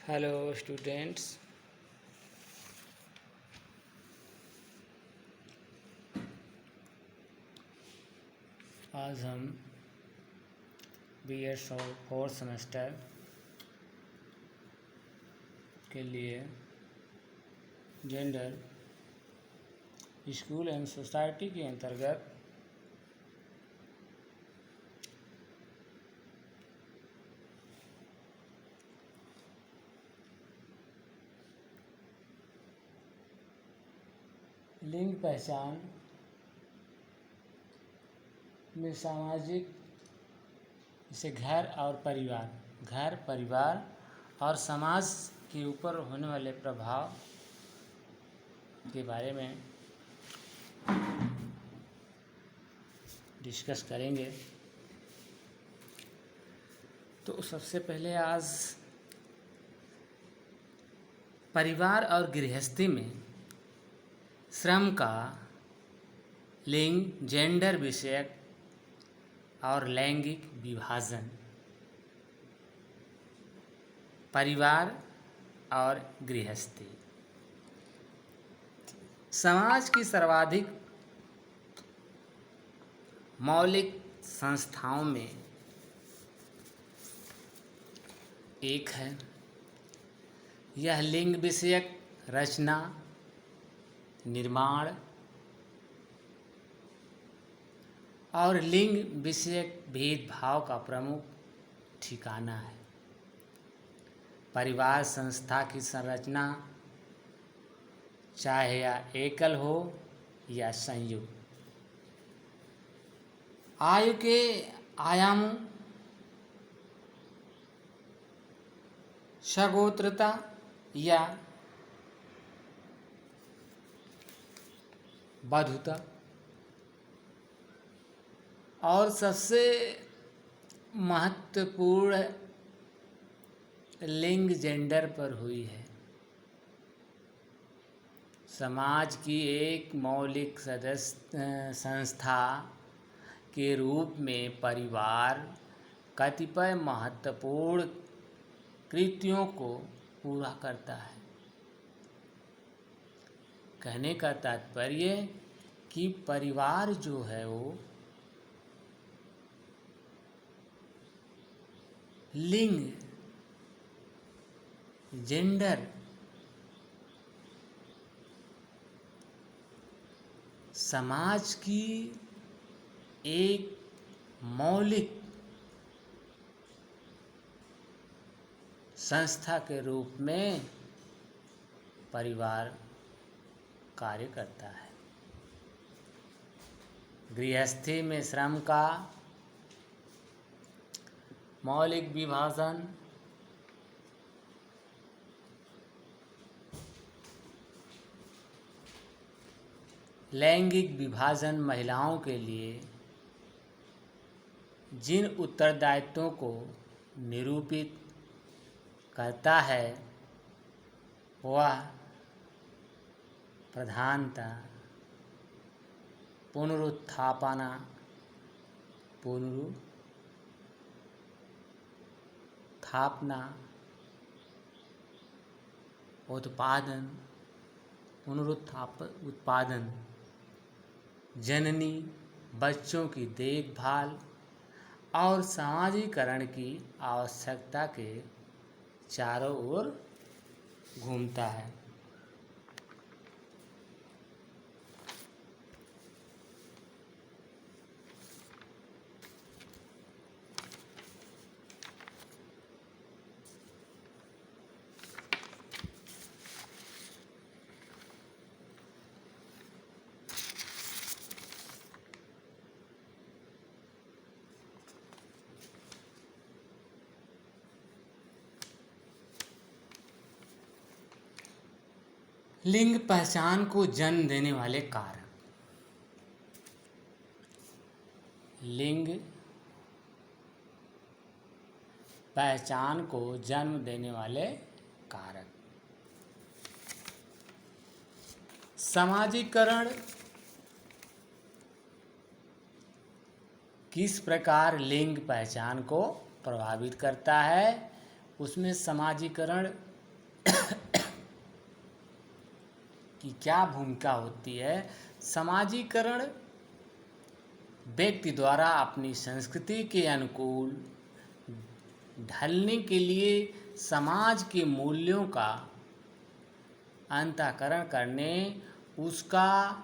Hello students. आज हम BEd fourth semester के लिए जेंडर स्कूल एंड सोसाइटी के अंतर्गत लिंग पहचान में सामाजिक जैसे घर परिवार और समाज के ऊपर होने वाले प्रभाव के बारे में डिस्कस करेंगे। तो सबसे पहले आज परिवार और गृहस्थी में श्रम का लिंग, जेंडर विषयक और लैंगिक विभाजन, परिवार और गृहस्थी। समाज की सर्वाधिक मौलिक संस्थाओं में एक है। यह लिंग विषयक रचना, निर्माण और लिंग विषयक भेदभाव का प्रमुख ठिकाना है। परिवार संस्था की संरचना चाहे यह एकल हो या संयुक्त, आयु के आयामों, सगोत्रता या बंधुता और सबसे महत्वपूर्ण लिंग जेंडर पर हुई है। समाज की एक मौलिक संस्था के रूप में परिवार कतिपय महत्वपूर्ण कृत्यों को पूरा करता है। कहने का तात्पर्य कि परिवार जो है वो लिंग, जेंडर, समाज की एक मौलिक संस्था के रूप में परिवार कार्य करता है। गृहस्थी में श्रम का मौलिक विभाजन लैंगिक विभाजन महिलाओं के लिए जिन उत्तरदायित्वों को निरूपित करता है वह प्रधानतः पुनरुत्थापना, उत्पादन, जननी, बच्चों की देखभाल और समाजीकरण की आवश्यकता के चारों ओर घूमता है। लिंग पहचान को जन्म देने वाले कारक। लिंग पहचान को जन्म देने वाले कारक। समाजीकरण किस प्रकार लिंग पहचान को प्रभावित करता है, उसमें समाजीकरण की क्या भूमिका होती है। समाजीकरण व्यक्ति द्वारा अपनी संस्कृति के अनुकूल ढलने के लिए समाज के मूल्यों का अंतःकरण करने, उसका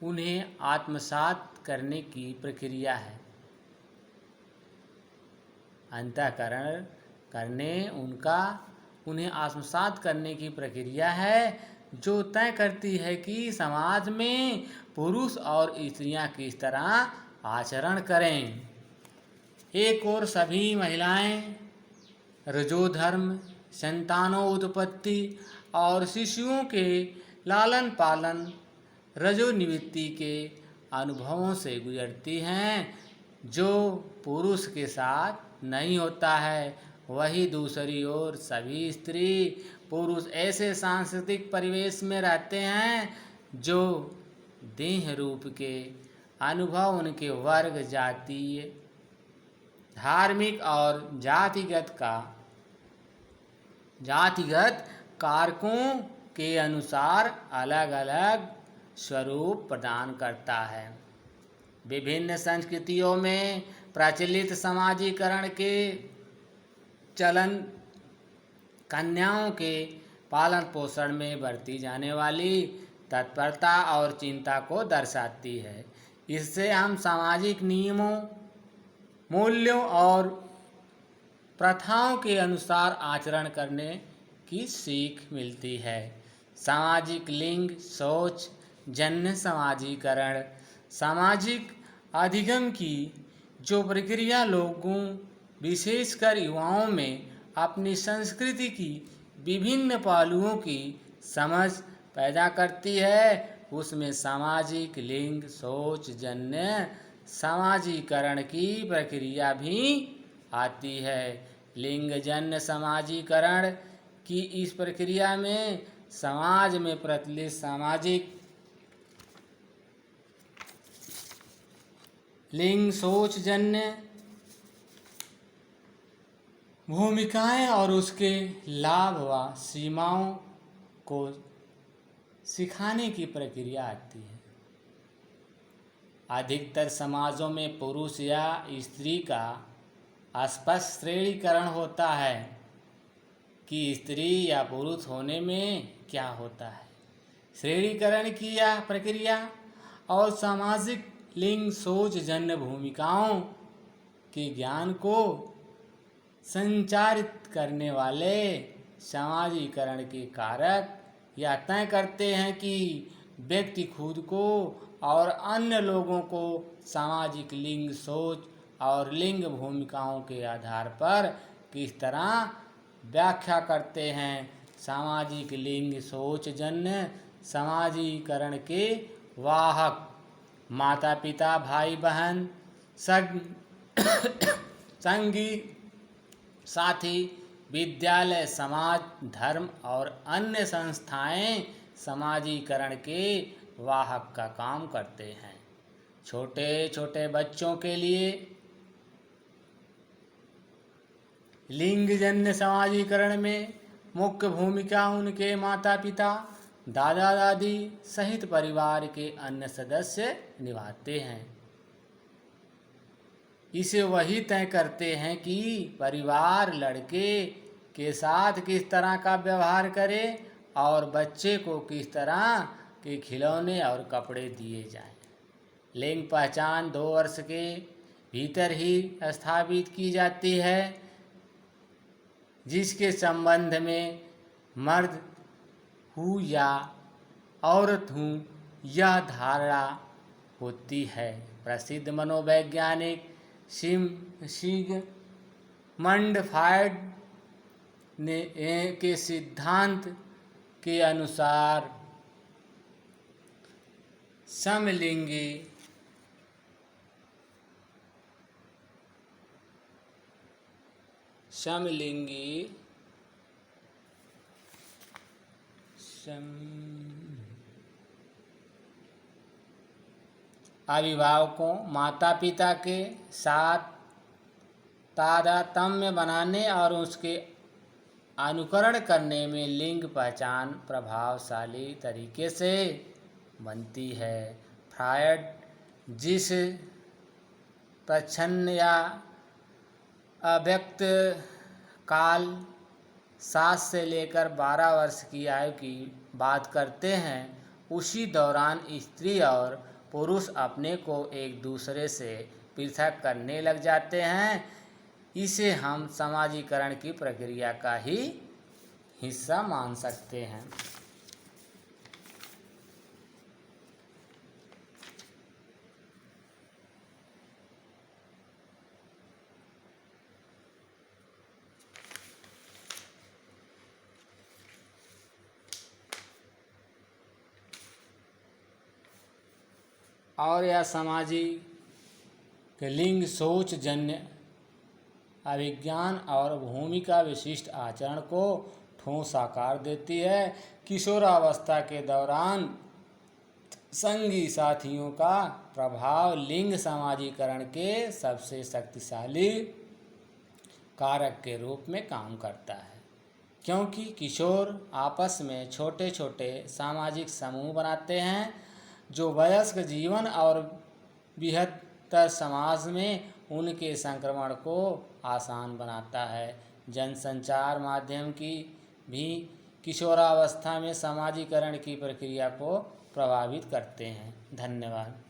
उन्हें आत्मसात करने की प्रक्रिया है। अंतःकरण करने उन्हें आत्मसात करने की प्रक्रिया है जो तय करती है कि समाज में पुरुष और स्त्रियां किस तरह आचरण करें। एक और सभी महिलाएं रजोधर्म, संतानोत्पत्ति और शिशुओं के लालन पालन रजोनिवृत्ति के अनुभवों से गुजरती हैं जो पुरुष के साथ नहीं होता है। वही दूसरी ओर सभी स्त्री पुरुष ऐसे सांस्कृतिक परिवेश में रहते हैं जो देह रूप के अनुभव उनके वर्ग, जातीय, धार्मिक और जातिगत कारकों के अनुसार अलग अलग स्वरूप प्रदान करता है। विभिन्न संस्कृतियों में प्रचलित समाजीकरण के चलन कन्याओं के पालन पोषण में बरती जाने वाली तत्परता और चिंता को दर्शाती है। इससे हम सामाजिक नियमों, मूल्यों और प्रथाओं के अनुसार आचरण करने की सीख मिलती है। सामाजिक लिंग सोच जन्य समाजीकरण सामाजिक अधिगम की जो प्रक्रिया लोगों, विशेषकर युवाओं में अपनी संस्कृति की विभिन्न पहलुओं की समझ पैदा करती है, उसमें सामाजिक लिंग सोच जन्य समाजीकरण की प्रक्रिया भी आती है। लिंगजन्य समाजीकरण की इस प्रक्रिया में समाज में प्रचलित सामाजिक लिंग सोच जन्य भूमिकाएं और उसके लाभ व सीमाओं को सिखाने की प्रक्रिया आती है। अधिकतर समाजों में पुरुष या स्त्री का स्पष्ट श्रेणीकरण होता है कि स्त्री या पुरुष होने में क्या होता है। श्रेणीकरण की यह प्रक्रिया और सामाजिक लिंग सोच जन्य भूमिकाओं के ज्ञान को संचारित करने वाले समाजीकरण के कारक यह तय करते हैं कि व्यक्ति खुद को और अन्य लोगों को सामाजिक लिंग सोच और लिंग भूमिकाओं के आधार पर किस तरह व्याख्या करते हैं। सामाजिक लिंग सोच जन्य समाजीकरण के वाहक माता पिता, भाई बहन, संगी साथी, विद्यालय, समाज, धर्म और अन्य संस्थाएं समाजीकरण के वाहक का काम करते हैं। छोटे छोटे बच्चों के लिए लिंगजन्य समाजीकरण में मुख्य भूमिका उनके माता पिता, दादा दादी सहित परिवार के अन्य सदस्य निभाते हैं। इसे वही तय करते हैं कि परिवार लड़के के साथ किस तरह का व्यवहार करे और बच्चे को किस तरह के खिलौने और कपड़े दिए जाएं। लिंग पहचान 2 वर्ष के भीतर ही स्थापित की जाती है, जिसके संबंध में मर्द हूँ या औरत हूँ यह धारणा होती है। प्रसिद्ध मनोवैज्ञानिक सिगमंड फ्रॉइड के सिद्धांत के अनुसार समलिंगी अभिभावकों, माता पिता के साथ तादात्म्य बनाने और उसके अनुकरण करने में लिंग पहचान प्रभावशाली तरीके से बनती है। फ्रायड जिस प्रच्छन्न या अव्यक्त काल 7 से लेकर 12 वर्ष की आयु की बात करते हैं, उसी दौरान स्त्री और पुरुष अपने को एक दूसरे से पृथक करने लग जाते हैं। इसे हम समाजीकरण की प्रक्रिया का ही हिस्सा मान सकते हैं। और यह सामाजिक लिंग सोच जन्य अभिज्ञान और भूमिका विशिष्ट आचरण को ठोस आकार देती है। किशोरावस्था के दौरान संगी साथियों का प्रभाव लिंग समाजीकरण के सबसे शक्तिशाली कारक के रूप में काम करता है, क्योंकि किशोर आपस में छोटे छोटे सामाजिक समूह बनाते हैं जो वयस्क जीवन और बृहत्तर समाज में उनके संक्रमण को आसान बनाता है। जनसंचार माध्यम की भी किशोरावस्था में समाजीकरण की प्रक्रिया को प्रभावित करते हैं। धन्यवाद।